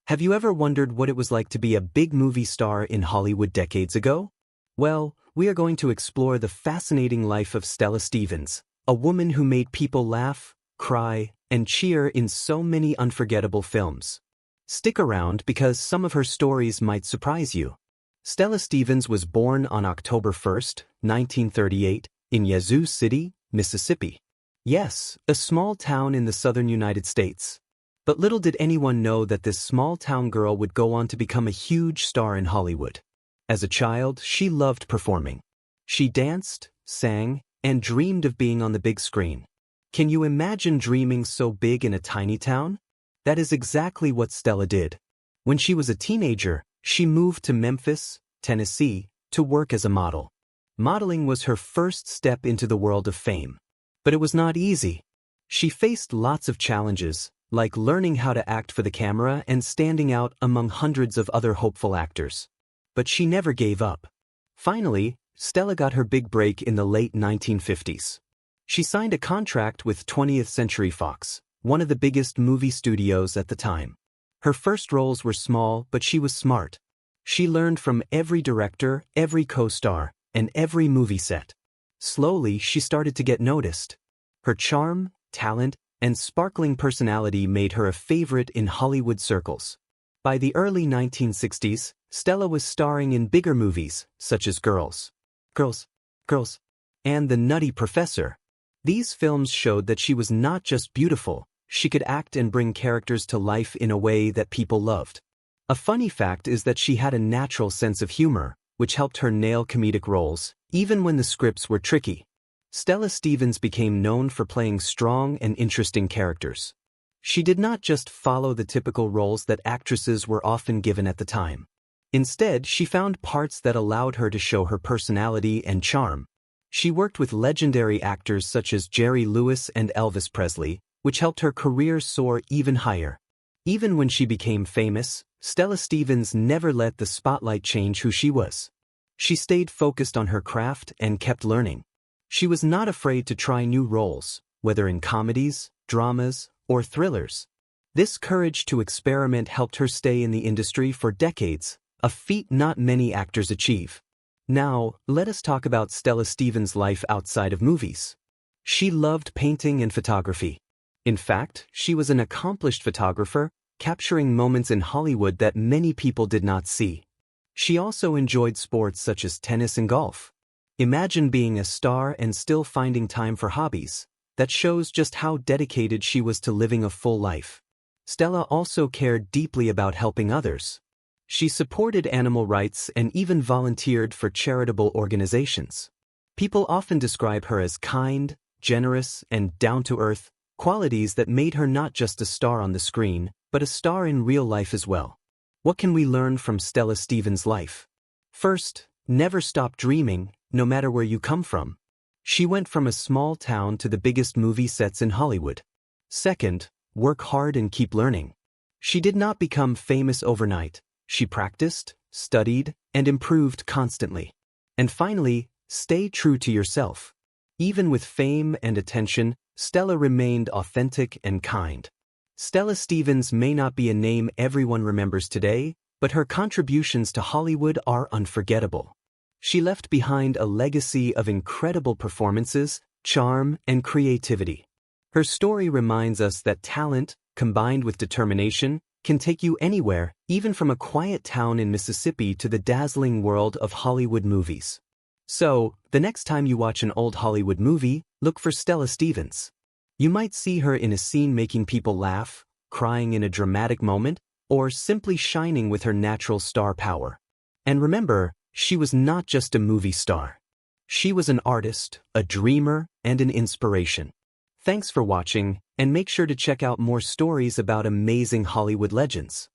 Have you ever wondered what it was like to be a big movie star in Hollywood decades ago? Well, we are going to explore the fascinating life of Stella Stevens, a woman who made people laugh, cry, and cheer in so many unforgettable films. Stick around because some of her stories might surprise you. Stella Stevens was born on October 1, 1938, in Yazoo City, Mississippi. Yes, a small town in the southern United States. But little did anyone know that this small-town girl would go on to become a huge star in Hollywood. As a child, she loved performing. She danced, sang, and dreamed of being on the big screen. Can you imagine dreaming so big in a tiny town? That is exactly what Stella did. When she was a teenager, she moved to Memphis, Tennessee, to work as a model. Modeling was her first step into the world of fame. But it was not easy. She faced lots of challenges, like learning how to act for the camera and standing out among hundreds of other hopeful actors. But she never gave up. Finally, Stella got her big break in the late 1950s. She signed a contract with 20th Century Fox, one of the biggest movie studios at the time. Her first roles were small, but she was smart. She learned from every director, every co-star, and every movie set. Slowly, she started to get noticed. Her charm, talent, and sparkling personality made her a favorite in Hollywood circles. By the early 1960s, Stella was starring in bigger movies, such as Girls, and The Nutty Professor. These films showed that she was not just beautiful, she could act and bring characters to life in a way that people loved. A funny fact is that she had a natural sense of humor, which helped her nail comedic roles, even when the scripts were tricky. Stella Stevens became known for playing strong and interesting characters. She did not just follow the typical roles that actresses were often given at the time. Instead, she found parts that allowed her to show her personality and charm. She worked with legendary actors such as Jerry Lewis and Elvis Presley, which helped her career soar even higher. Even when she became famous, Stella Stevens never let the spotlight change who she was. She stayed focused on her craft and kept learning. She was not afraid to try new roles, whether in comedies, dramas, or thrillers. This courage to experiment helped her stay in the industry for decades, a feat not many actors achieve. Now, let us talk about Stella Stevens' life outside of movies. She loved painting and photography. In fact, she was an accomplished photographer, capturing moments in Hollywood that many people did not see. She also enjoyed sports such as tennis and golf. Imagine being a star and still finding time for hobbies. That shows just how dedicated she was to living a full life. Stella also cared deeply about helping others. She supported animal rights and even volunteered for charitable organizations. People often describe her as kind, generous, and down-to-earth, qualities that made her not just a star on the screen, but a star in real life as well. What can we learn from Stella Stevens' life? First, never stop dreaming, no matter where you come from. She went from a small town to the biggest movie sets in Hollywood. Second, work hard and keep learning. She did not become famous overnight. She practiced, studied, and improved constantly. And finally, stay true to yourself. Even with fame and attention, Stella remained authentic and kind. Stella Stevens may not be a name everyone remembers today, but her contributions to Hollywood are unforgettable. She left behind a legacy of incredible performances, charm, and creativity. Her story reminds us that talent, combined with determination, can take you anywhere, even from a quiet town in Mississippi to the dazzling world of Hollywood movies. So, the next time you watch an old Hollywood movie, look for Stella Stevens. You might see her in a scene making people laugh, crying in a dramatic moment, or simply shining with her natural star power. And remember, she was not just a movie star. She was an artist, a dreamer, and an inspiration. Thanks for watching, and make sure to check out more stories about amazing Hollywood legends.